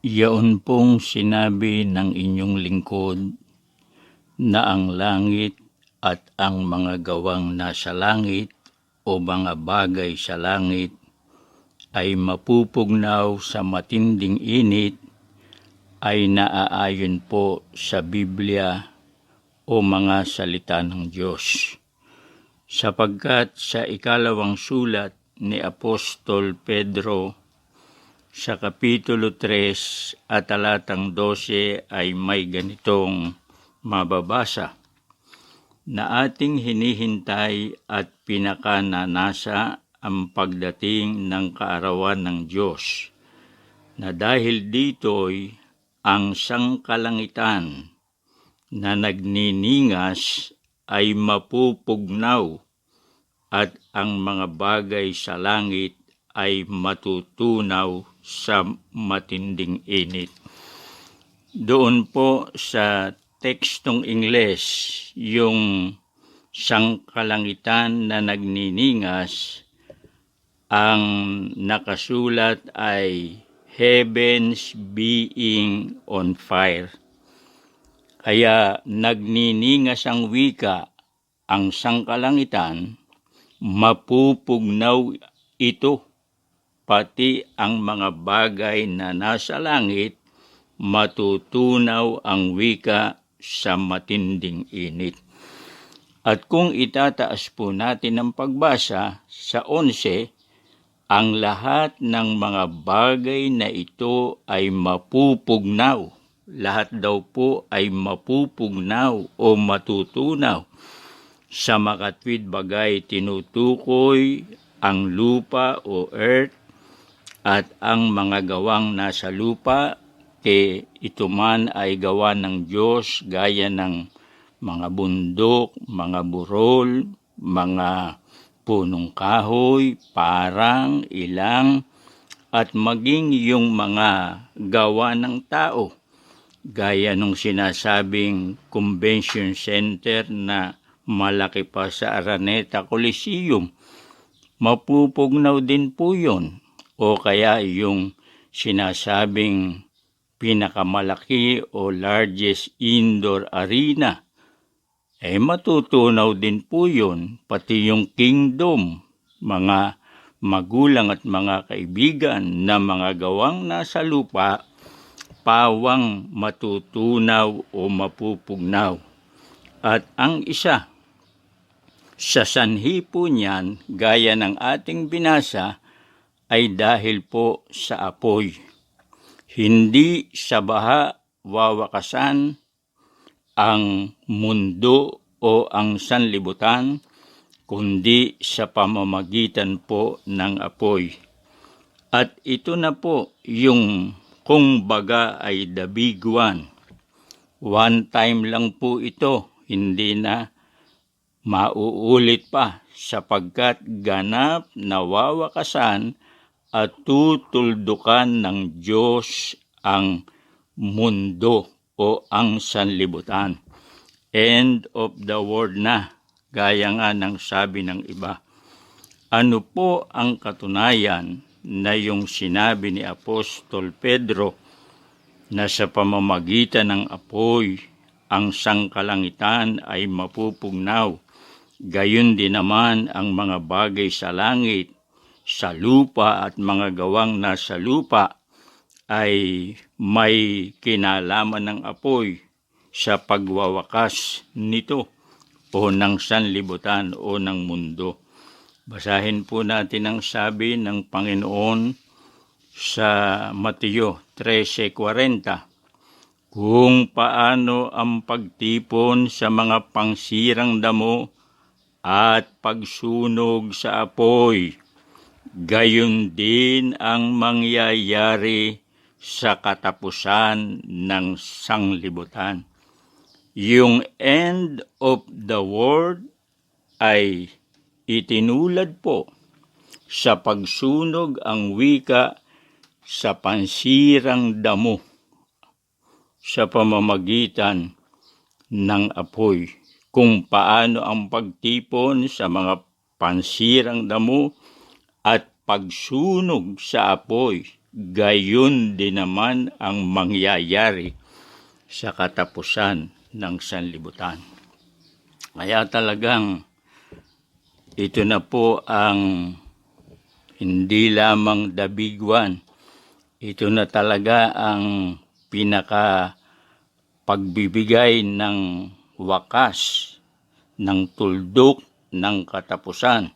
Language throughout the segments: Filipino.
Yaon pong sinabi ng inyong lingkod na ang langit at ang mga gawang nasa langit o mga bagay sa langit ay mapupugnaw sa matinding init ay naaayon po sa Biblia o mga salita ng Diyos. Sapagkat sa ikalawang sulat ni Apostol Pedro sa Kapitulo 3 at talatang 12 ay may ganitong mababasa na ating hinihintay at pinakananasa ang pagdating ng kaarawan ng Diyos, na dahil dito'y ang sangkalangitan na nagniningas ay mapupugnaw at ang mga bagay sa langit ay matutunaw sa matinding init. Doon po sa tekstong Ingles, yung sangkalangitan na nagniningas, ang nakasulat ay heavens being on fire. Kaya nagniningas ang wika, ang sangkalangitan, mapupugnaw ito, pati ang mga bagay na nasa langit, matutunaw ang wika sa matinding init. At kung itataas po natin ang pagbasa sa 11, ang lahat ng mga bagay na ito ay mapupugnaw. Lahat daw po ay mapupugnaw o matutunaw. Sa makatwid bagay tinutukoy ang lupa o earth at ang mga gawang nasa lupa, ito man ay gawa ng Diyos gaya ng mga bundok, mga burol, mga punong kahoy, parang, ilang, at maging yung mga gawa ng tao, gaya nung sinasabing convention center na malaki pa sa Araneta Coliseum. Mapupugnaw din po yun. O kaya yung sinasabing pinakamalaki o largest indoor arena, matutunaw din po yun. Pati yung kingdom, mga magulang at mga kaibigan na mga gawang nasa lupa, pawang matutunaw o mapupugnaw. At ang isa sa sanhi po niyan, gaya ng ating binasa, ay dahil po sa apoy. Hindi sa baha wawakasan ang mundo o ang sanlibutan, kundi sa pamamagitan po ng apoy. At ito na po yung kung baga ay the big one. One time lang po ito, hindi na mauulit pa, sapagkat ganap na wawakasan at tutuldukan ng Diyos ang mundo o ang sanlibutan. End of the world na, gaya nga ng sabi ng iba. Ano po ang katunayan na yung sinabi ni Apostol Pedro na sa pamamagitan ng apoy ang sangkalangitan ay mapupugnaw? Gayon din naman ang mga bagay sa langit, sa lupa at mga gawang nasa lupa ay may kinalaman ng apoy sa pagwawakas nito o ng sanlibutan o ng mundo. Basahin po natin ang sabi ng Panginoon sa Mateo 13:40. Kung paano ang pagtipon sa mga pangsirang damo at pagsunog sa apoy, gayon din ang mangyayari sa katapusan ng sanglibutan. Yung end of the world ay itinulad po sa pagsunog ang wika sa pansirang damo sa pamamagitan ng apoy. Kung paano ang pagtipon sa mga pansirang damo at pagsunog sa apoy, gayon din naman ang mangyayari sa katapusan ng sanlibutan. Kaya talagang ito na po ang hindi lamang dabiguan, ito na talaga ang pagbibigay ng wakas, ng tuldok, ng katapusan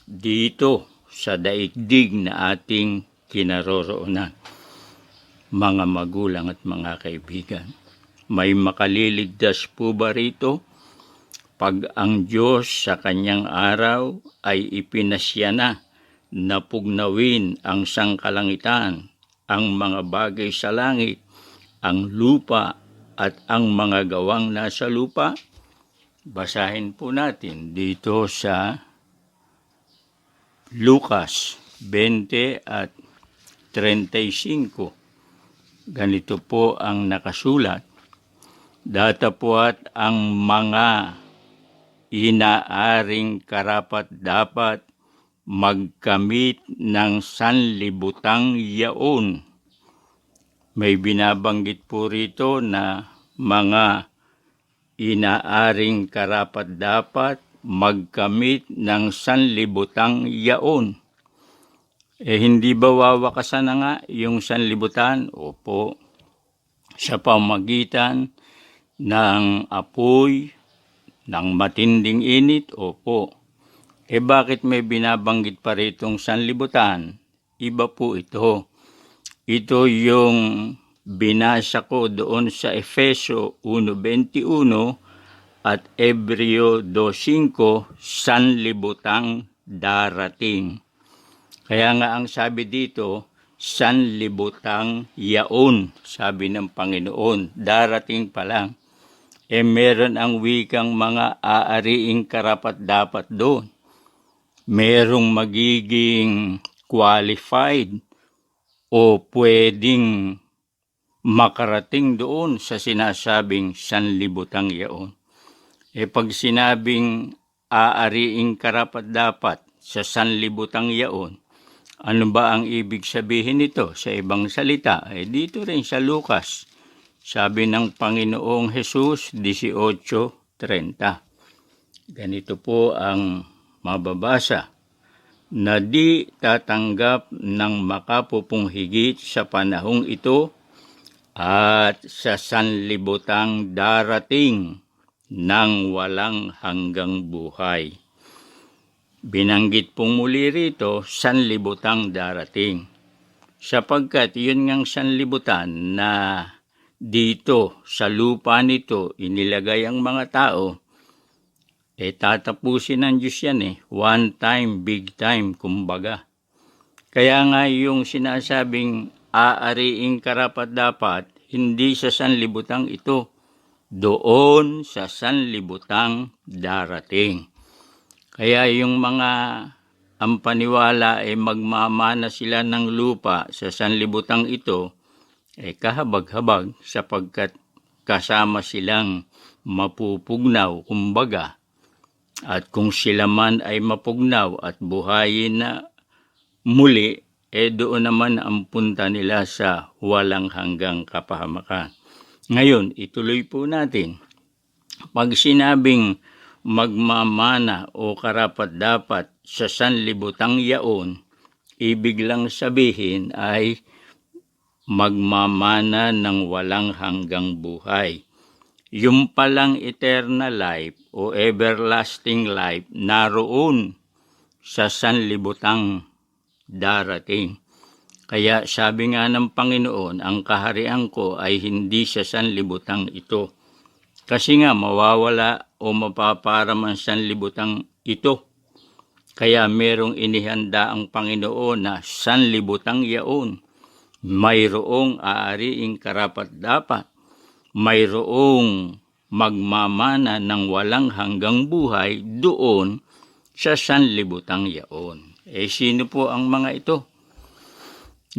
dito sa daigdig na ating kinaroroonan. Mga magulang at mga kaibigan, may makaliligtas po ba rito? Pag ang Diyos sa kanyang araw ay ipinasya na pugnawin ang sangkalangitan, ang mga bagay sa langit, ang lupa at ang mga gawang nasa lupa? Basahin po natin dito sa Lucas 20 at 35. Ganito po ang nakasulat. Datapwat ang mga inaaring karapat-dapat magkamit ng sanlibutang yaon. May binabanggit po rito na mga inaaring karapat-dapat magkamit ng sanlibutang yaon. Hindi ba wawakasan na nga yung sanlibutan? Opo. Sa pamagitan ng apoy, ng matinding init? Opo. Bakit may binabanggit pa ritong sanlibutan? Iba po ito. Ito yung binasa ko doon sa Efeso 1:21 at Hebreo 2:5, sanlibutang darating. Kaya nga ang sabi dito, sanlibutang yaon, sabi ng Panginoon, darating pa lang. Meron ang wikang mga aariing karapat-dapat doon. Merong magiging qualified o pwedeng makarating doon sa sinasabing sanlibutang yaon. Pag sinabing aariing karapat-dapat sa sanlibutang yaon, ano ba ang ibig sabihin nito sa ibang salita? Dito rin sa Lucas, sabi ng Panginoong Jesus 18:30. Ganito po ang mababasa, na di tatanggap ng makapupong higit sa panahong ito at sa sanlibutang darating ng walang hanggang buhay. Binanggit pong muli rito, sanlibutang darating. Sapagkat yun ngang sanlibutan na dito sa lupa nito inilagay ang mga tao, tatapusin ng Diyos yan one time, big time, kumbaga. Kaya nga yung sinasabing aariing karapat-dapat, hindi sa sanlibutang ito, doon sa sanlibutang darating. Kaya yung mga ang paniwala magmamana sila ng lupa sa sanlibutang ito, kahabag-habag sapagkat kasama silang mapupugnaw, kumbaga. At kung sila man ay mapugnaw at buhayin na muli, doon naman ang punta nila sa walang hanggang kapahamakan. Ngayon, ituloy po natin. Pag sinabing magmamana o karapat-dapat sa sanlibutang yaon, ibig lang sabihin ay magmamana ng walang hanggang buhay. Yung palang eternal life o everlasting life naroon sa sanlibutang darating. Kaya sabi nga ng Panginoon, ang kaharian ko ay hindi sa sanlibutang ito. Kasi nga mawawala o mapaparaman sanlibutang ito. Kaya merong inihanda ang Panginoon na sanlibutang yaon. Mayroong aariing karapat-dapat. Mayroong magmamana ng walang hanggang buhay doon sa sanlibutang yaon. Sino po ang mga ito?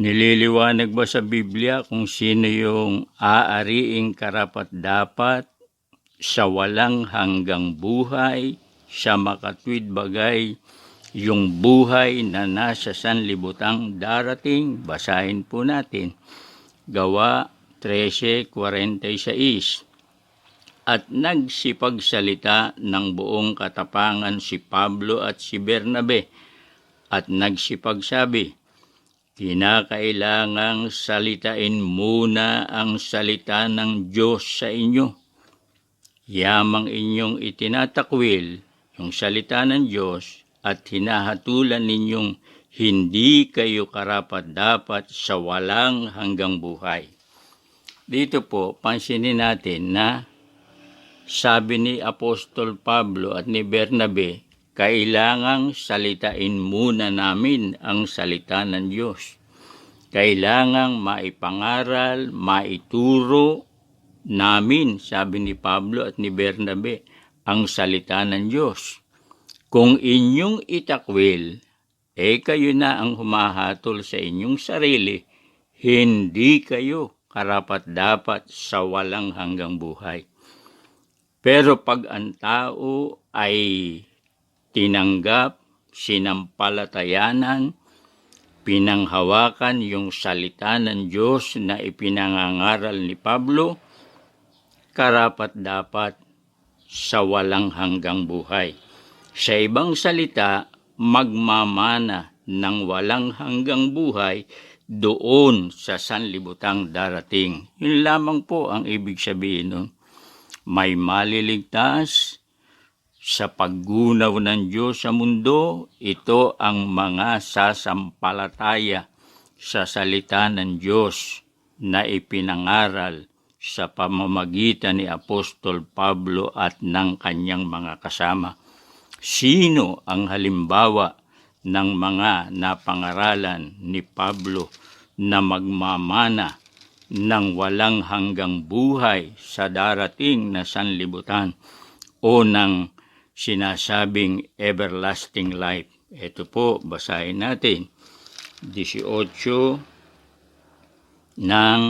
Nililiwanag ba sa Biblia kung sino yung aariing karapat-dapat sa walang hanggang buhay, sa makatwid bagay yung buhay na nasa sanlibutang darating. Basahin po natin. Gawa 13:46. At nagsipagsalita ng buong katapangan si Pablo at si Bernabe at nagsipagsabi, kinakailangang salitain muna ang salita ng Diyos sa inyo. Yamang inyong itinatakwil yung salita ng Diyos at hinahatulan ninyong hindi kayo karapat-dapat sa walang hanggang buhay. Dito po, pansinin natin na sabi ni Apostol Pablo at ni Bernabe, kailangang salitain muna namin ang salita ng Diyos. Kailangang maipangaral, maituro namin, sabi ni Pablo at ni Bernabe, ang salita ng Diyos. Kung inyong itakwil, kayo na ang humahatol sa inyong sarili, hindi kayo karapat-dapat sa walang hanggang buhay. Pero pag ang tao ay tinanggap, sinampalatayanan, pinanghawakan yung salita ng Diyos na ipinangangaral ni Pablo, karapat-dapat sa walang hanggang buhay. Sa ibang salita, magmamana ng walang hanggang buhay doon sa sanlibutang darating. Yun lamang po ang ibig sabihin nun. May maliligtas sa paggunaw ng Diyos sa mundo. Ito ang mga sasampalataya sa salita ng Diyos na ipinangaral sa pamamagitan ni Apostol Pablo at ng kanyang mga kasama. Sino ang halimbawa ng mga napangaralan ni Pablo na magmamana ng walang hanggang buhay sa darating na sanlibutan o ng sinasabing everlasting life? Ito po, basahin natin. 18 ng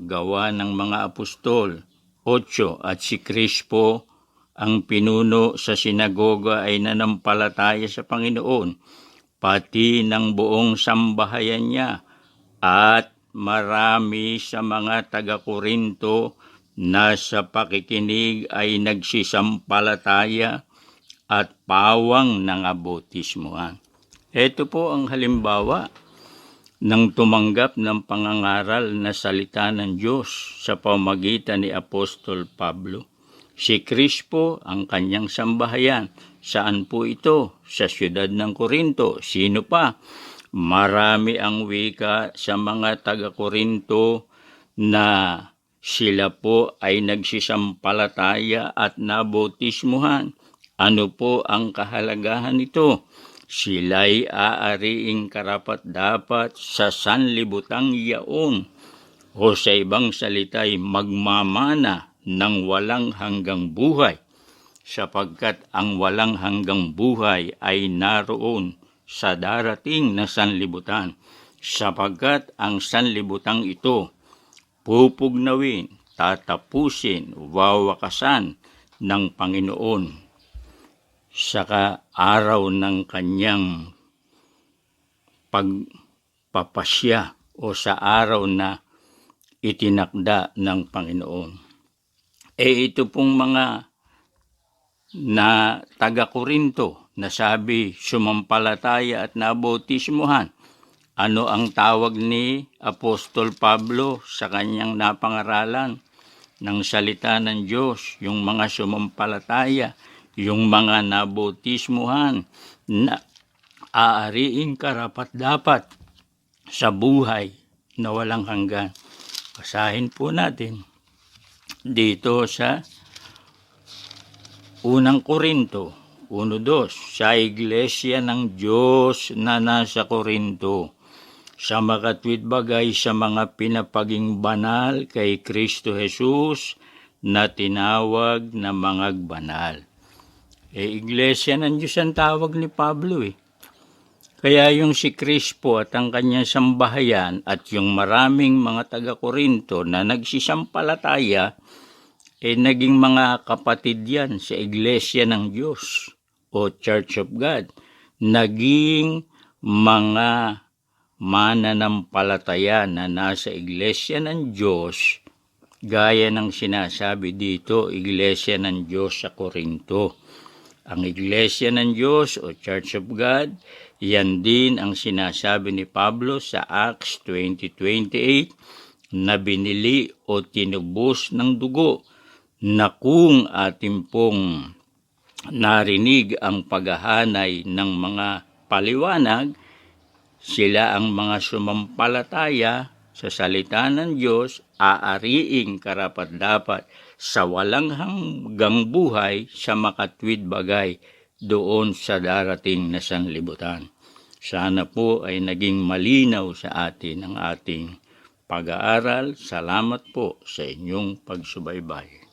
Gawa ng mga Apostol 8. At si Crispo, ang pinuno sa sinagoga, ay nanampalataya sa Panginoon, pati ng buong sambahayan niya, at marami sa mga taga-Korinto na sa pakikinig ay nagsisampalataya at pawang nangabotismuhan. Ito po ang halimbawa ng tumanggap ng pangangaral na salita ng Diyos sa pamamagitan ni Apostol Pablo. Si Crispo, ang kanyang sambahayan. Saan po ito? Sa siyudad ng Korinto. Sino pa? Marami ang wika sa mga taga-Korinto na sila po ay nagsisampalataya at nabotismuhan. Ano po ang kahalagahan nito? Sila'y aariing karapat-dapat sa sanlibutang yaon, o sa ibang salita'y magmamana ng walang hanggang buhay, sapagkat ang walang hanggang buhay ay naroon sa darating na sanlibutan, sapagkat ang sanlibutang ito pupugnawin, tatapusin, wawakasan ng Panginoon sa araw ng kanyang pagpapasya o sa araw na itinakda ng Panginoon. Ito pong mga na taga-Korinto na sabi sumampalataya at nabotismuhan. Ano ang tawag ni Apostol Pablo sa kanyang napangaralan ng salita ng Diyos? Yung mga sumampalataya, yung mga nabotismuhan na aariing karapat-dapat sa buhay na walang hanggan. Basahin po natin dito sa unang Korinto 1:2, sa iglesia ng Diyos na nasa Korinto, sa makatwid bagay sa mga pinapaging banal kay Kristo Jesus na tinawag na mga banal. Iglesia ng Diyos ang tawag ni Pablo . Kaya yung si Crispo at ang kanyang sambahayan at yung maraming mga taga-Korinto na nagsisampalataya, naging mga kapatid yan sa Iglesia ng Diyos o Church of God naging mga mananampalataya na nasa Iglesia ng Diyos, gaya ng sinasabi dito, Iglesia ng Diyos sa Korinto. Ang Iglesia ng Diyos o Church of God, yan din ang sinasabi ni Pablo sa Acts 20:28 na binili o tinubos ng dugo, na kung ating pong narinig ang paghahanay ng mga paliwanag, sila ang mga sumampalataya sa salita ng Diyos, aariing karapat-dapat sa walang hanggang buhay sa makatwid bagay doon sa darating na sanlibutan. Sana po ay naging malinaw sa atin ang ating pag-aaral. Salamat po sa inyong pagsubaybay.